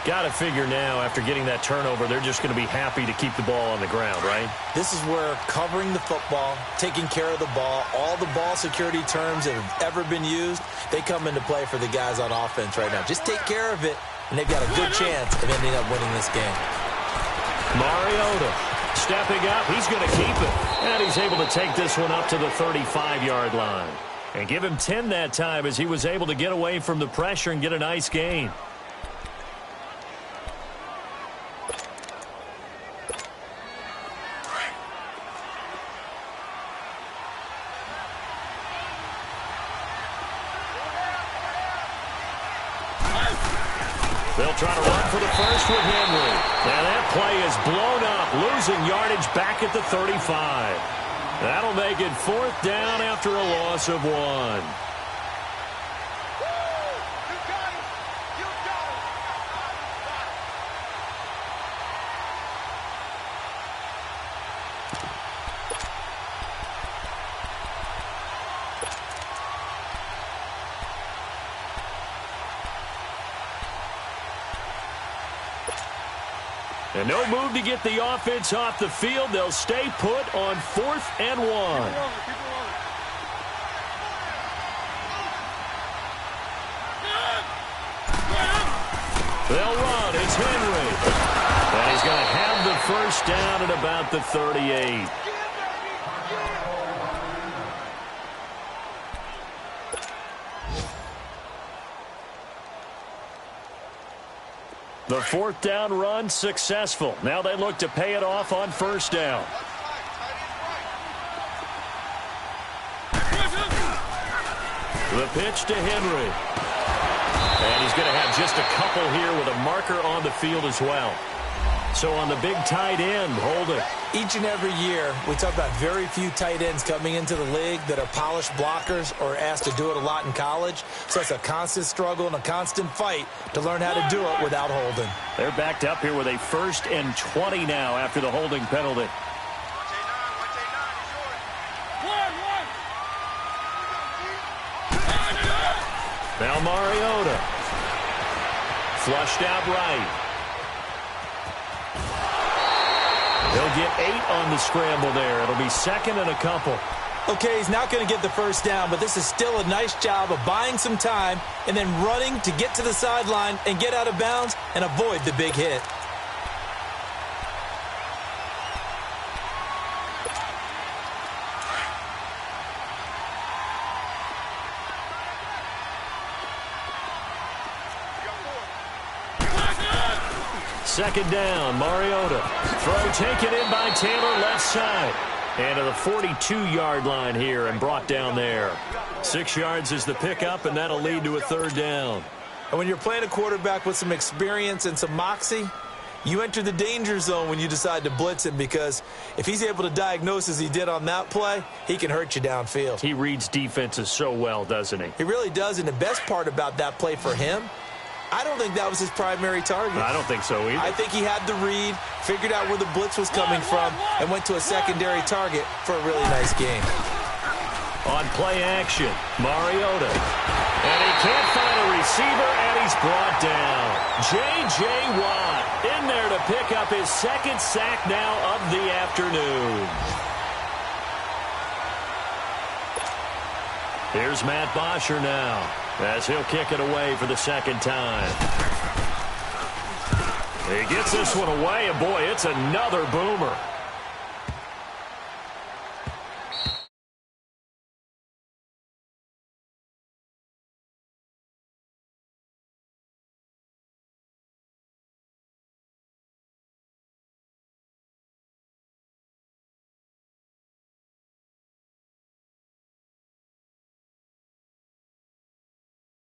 Got to figure now, after getting that turnover, they're just going to be happy to keep the ball on the ground, right? This is where covering the football, taking care of the ball, all the ball security terms that have ever been used, they come into play for the guys on offense right now. Just take care of it, and they've got a good chance of ending up winning this game. Mariota stepping up. He's going to keep it. And he's able to take this one up to the 35-yard line. And give him 10 that time as he was able to get away from the pressure and get a nice gain. They'll try to run for the first with Henry. Now that play is blown up, losing yardage back at the 35. That'll make it fourth down after a loss of 1. And no move to get the offense off the field. They'll stay put on 4th and 1. They'll run. It's Henry. And he's going to have the first down at about the 38. The 4th down run successful. Now they look to pay it off on first down. The pitch to Henry. And he's going to have just a couple here with a marker on the field as well. So on the big tight end, holding. Each and every year, we talk about very few tight ends coming into the league that are polished blockers or asked to do it a lot in college. So it's a constant struggle and a constant fight to learn how to do it without holding. They're backed up here with a 1st and 20 now after the holding penalty. Now Mariota. Flushed out right. They'll get 8 on the scramble there. It'll be 2nd and a couple. Okay, he's not going to get the first down, but this is still a nice job of buying some time and then running to get to the sideline and get out of bounds and avoid the big hit. Second down, Mariota. Throw taken in by Taylor, left side. And to the 42-yard line here and brought down there. 6 yards is the pickup, and that'll lead to a 3rd down. And when you're playing a quarterback with some experience and some moxie, you enter the danger zone when you decide to blitz him, because if he's able to diagnose as he did on that play, he can hurt you downfield. He reads defenses so well, doesn't he? He really does, and the best part about that play for him, I don't think that was his primary target. I don't think so either. I think he had the read, figured out where the blitz was coming from, and went to a secondary target for a really nice game. On play action, Mariota. And he can't find a receiver, and he's brought down. J.J. Watt in there to pick up his 2nd sack now of the afternoon. Here's Matt Bosher now, as he'll kick it away for the 2nd time. He gets this one away, and boy, it's another boomer.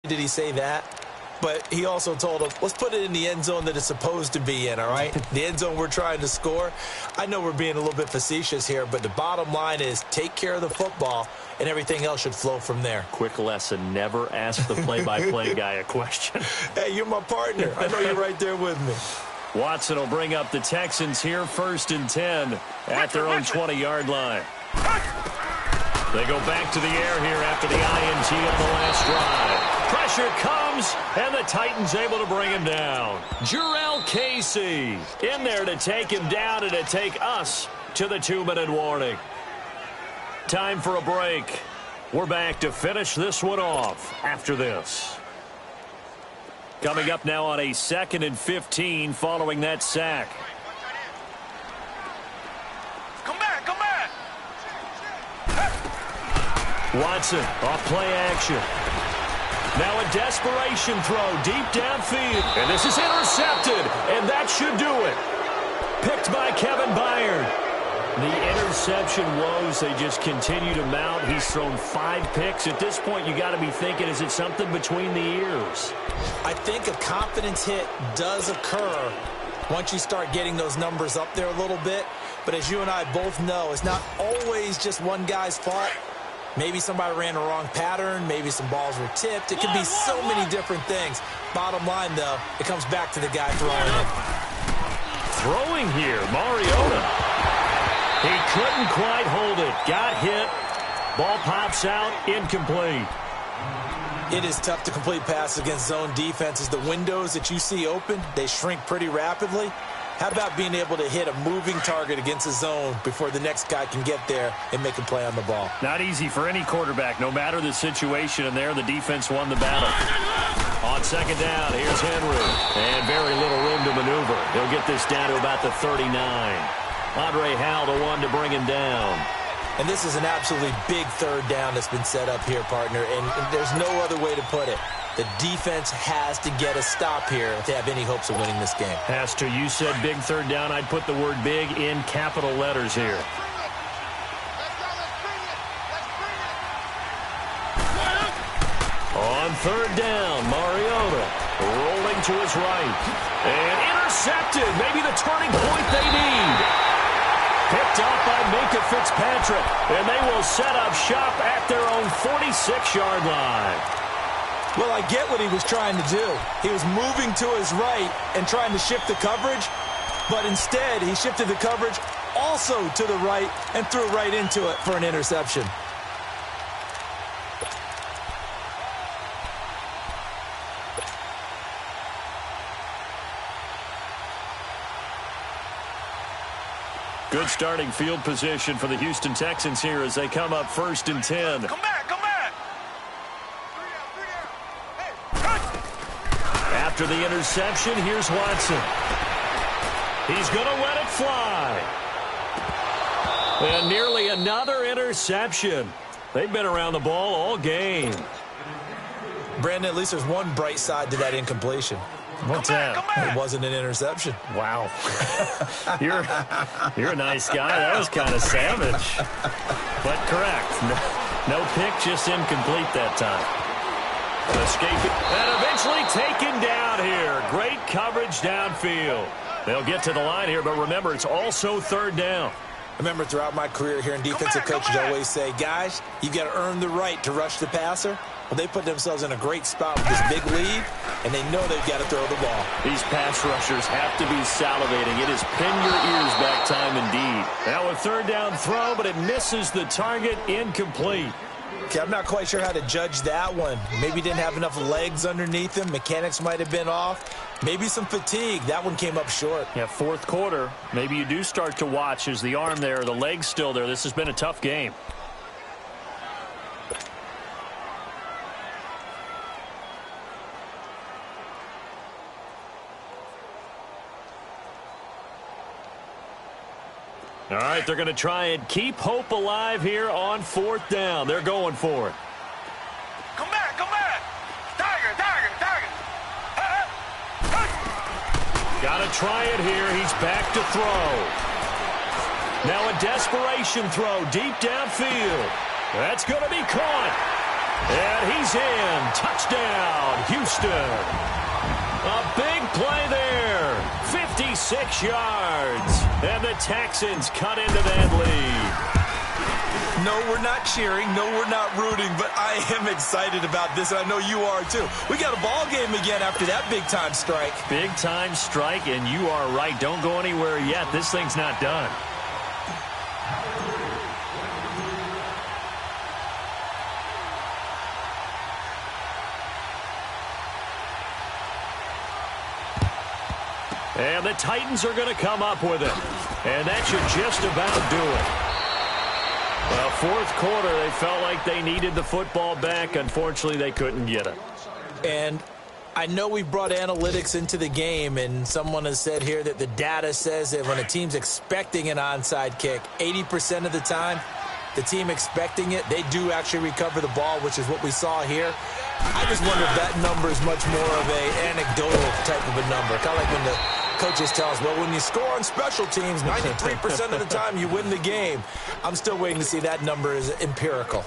Did he say that? But he also told him, let's put it in the end zone that it's supposed to be in, all right? The end zone we're trying to score. I know we're being a little bit facetious here, but the bottom line is take care of the football, and everything else should flow from there. Quick lesson, never ask the play-by-play guy a question. Hey, you're my partner. I know you're right there with me. Watson will bring up the Texans here, 1st and 10 at their own 20-yard line. They go back to the air here after the INT on the last drive. Pressure comes, and the Titans able to bring him down. Jurrell Casey in there to take him down and to take us to the 2-minute warning. Time for a break. We're back to finish this one off after this. Coming up now on a 2nd and 15 following that sack. Come back, come back. Watson off play action. Now a desperation throw deep downfield. And this is intercepted, and that should do it. Picked by Kevin Byard. The interception woes, they just continue to mount. He's thrown 5 picks. At this point, you got to be thinking, is it something between the ears? I think a confidence hit does occur once you start getting those numbers up there a little bit. But as you and I both know, it's not always just one guy's fault. Maybe somebody ran a wrong pattern. Maybe some balls were tipped. It could be so many different things. Bottom line, though, it comes back to the guy throwing it. Throwing here, Mariota. He couldn't quite hold it. Got hit. Ball pops out. Incomplete. It is tough to complete passes against zone defenses. The windows that you see open, they shrink pretty rapidly. How about being able to hit a moving target against a zone before the next guy can get there and make a play on the ball? Not easy for any quarterback, no matter the situation. And there, the defense won the battle. On 2nd down, here's Henry. And very little room to maneuver. He'll get this down to about the 39. Andre Howell, the one to bring him down. And this is an absolutely big 3rd down that's been set up here, partner. And there's no other way to put it. The defense has to get a stop here if they have any hopes of winning this game. Has to. You said big 3rd down. I'd put the word big in capital letters here. On 3rd down, Mariota rolling to his right. And intercepted. Maybe the turning point they need. Picked up by Minkah Fitzpatrick. And they will set up shop at their own 46-yard line. Well, I get what he was trying to do. He was moving to his right and trying to shift the coverage. But instead, he shifted the coverage also to the right and threw right into it for an interception. Good starting field position for the Houston Texans here as they come up 1st and 10. Come back, come back. After the interception, here's Watson. He's going to let it fly. And nearly another interception. They've been around the ball all game. Brandon, at least there's one bright side to that incompletion. What's that? It wasn't an interception. Wow. You're a nice guy. That was kind of savage. But correct. No pick, just incomplete that time. Escaping. And eventually taken down here. Great coverage downfield. They'll get to the line here, but remember, it's also 3rd down. I remember throughout my career here in defensive coaches, I always say, guys, you've got to earn the right to rush the passer. Well, they put themselves in a great spot with this big lead, and they know they've got to throw the ball. These pass rushers have to be salivating. It is pin your ears back time indeed. Now a 3rd down throw, but it misses the target. Incomplete. Okay, I'm not quite sure how to judge that one. Maybe didn't have enough legs underneath him. Mechanics might have been off. Maybe some fatigue. That one came up short. Yeah, 4th quarter. Maybe you do start to watch as the arm there, the leg's still there. This has been a tough game. All right, they're going to try and keep hope alive here on 4th down. They're going for it. Come back, come back. Tiger, tiger, tiger. Got to try it here. He's back to throw. Now a desperation throw deep downfield. That's going to be caught. And he's in. Touchdown, Houston. A big play there. 56 yards. And the Texans cut into that lead. No, we're not cheering. No, we're not rooting, but I am excited about this, and I know you are too. We got a ball game again after that big-time strike. Big-time strike, and you are right. Don't go anywhere yet. This thing's not done. And the Titans are going to come up with it. And that should just about do it. Well, fourth quarter, they felt like they needed the football back. Unfortunately, they couldn't get it. And I know we brought analytics into the game, and someone has said here that the data says that when a team's expecting an onside kick, 80% of the time, the team expecting it, they do actually recover the ball, which is what we saw here. I just wonder if that number is much more of an anecdotal type of a number. Kind of like when the coaches tell us, well, when you score on special teams, 93% of the time you win the game. I'm still waiting to see that number is empirical.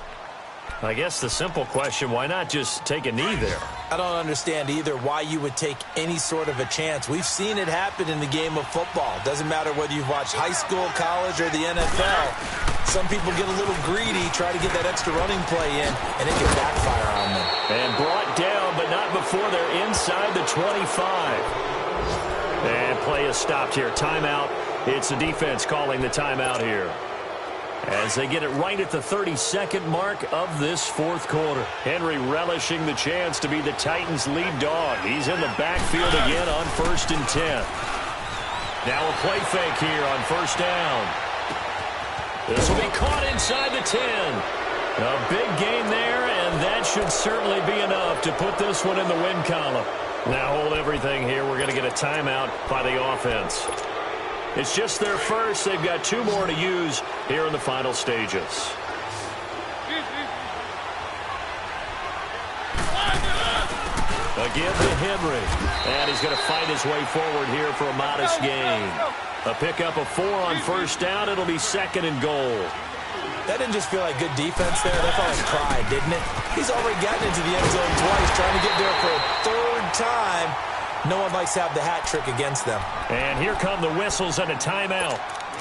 I guess the simple question, why not just take a knee there? I don't understand either why you would take any sort of a chance. We've seen it happen in the game of football. Doesn't matter whether you've watched high school, college, or the NFL. Some people get a little greedy, try to get that extra running play in, and it can backfire on them. And brought down, but not before they're inside the 25. And play is stopped here. Timeout. It's the defense calling the timeout here, as they get it right at the 32nd mark of this fourth quarter. Henry relishing the chance to be the Titans' lead dog. He's in the backfield again on 1st and 10. Now a play fake here on first down. This will be caught inside the 10. A big gain there, and that should certainly be enough to put this one in the win column. Now hold everything here. We're going to get a timeout by the offense. It's just their first. They've got 2 more to use here in the final stages. Again to Henry. And he's going to fight his way forward here for a modest gain. A pickup of 4 on first down. It'll be 2nd and goal. That didn't just feel like good defense there. That felt like pride, didn't it? He's already gotten into the end zone twice, trying to get there for a 3rd time. No one likes to have the hat trick against them. And here come the whistles and a timeout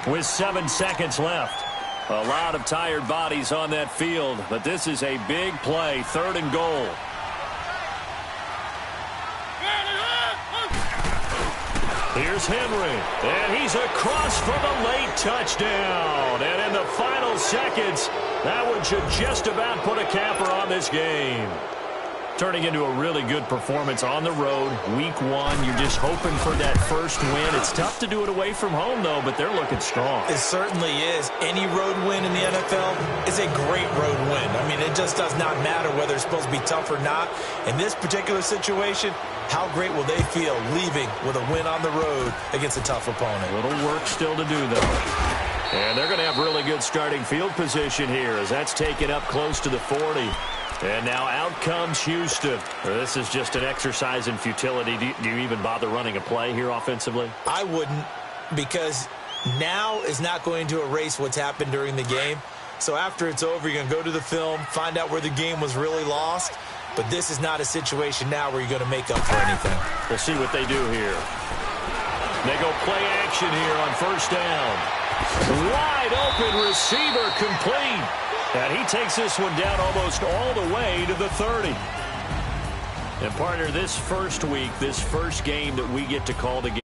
with 7 seconds left. A lot of tired bodies on that field, but this is a big play, 3rd and goal. Here's Henry, and he's across for the late touchdown. And in the final seconds, that one should just about put a capper on this game. Turning into a really good performance on the road. Week 1, you're just hoping for that first win. It's tough to do it away from home, though, but they're looking strong. It certainly is. Any road win in the NFL is a great road win. I mean, it just does not matter whether it's supposed to be tough or not. In this particular situation, how great will they feel leaving with a win on the road against a tough opponent? A little work still to do, though. And they're going to have really good starting field position here, as that's taken up close to the 40. And now out comes Houston. This is just an exercise in futility. Do you even bother running a play here offensively? I wouldn't, because now is not going to erase what's happened during the game. So after it's over, you're going to go to the film, find out where the game was really lost. But this is not a situation now where you're going to make up for anything. We'll see what they do here. They go play action here on first down. Wide open receiver complete. And he takes this one down almost all the way to the 30. And partner, this first week, this first game that we get to call the game,